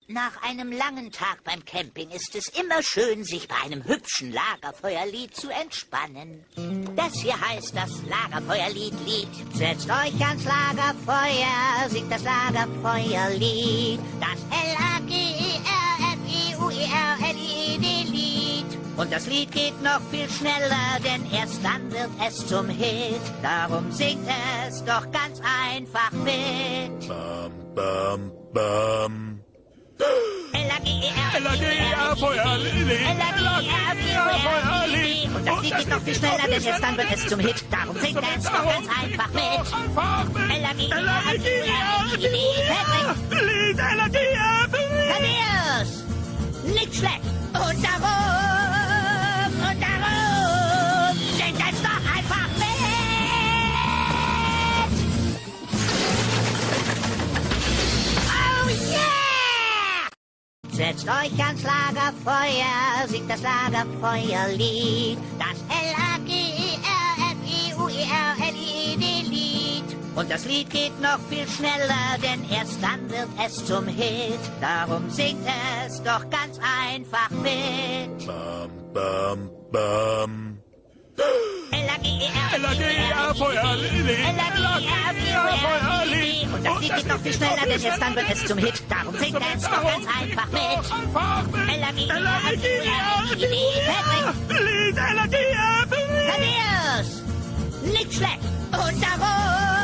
Nach einem langen Tag beim Camping ist es immer schön, sich bei einem hübschen Lagerfeuerlied zu entspannen. Das hier heißt das Lagerfeuerlied. Setzt euch ans Lagerfeuer, singt das Lagerfeuerlied. Das Lagerfeuerlied. Und das Lied geht noch viel schneller, denn erst dann wird es zum Hit. Darum singt es doch ganz einfach mit. Bam, bam, bam. L-A-G-E-R-Feuerlied. Und das Lied geht noch viel schneller, denn erst dann wird es zum Hit. Darum singt es doch ganz einfach mit. L-A-G-E-R-Lied. Thaddeus! Nicht schlecht. Und darum singt es doch einfach mit. Oh yeah! Setzt euch ans Lagerfeuer, singt das Lagerfeuerlied. Das Lagerfeuerlied. Und das Lied geht noch viel schneller, denn erst dann wird es zum Hit. Darum singt es doch ganz einfach mit. Bam, bam, bam. L-A-G-E-R-Feuerlied. Und das Lied geht noch viel schneller, denn erst dann wird es zum Hit. Darum singt es doch ganz einfach mit. L-A-G-E-R-Feuerlied. Thaddeus! Nicht schlecht. Und darum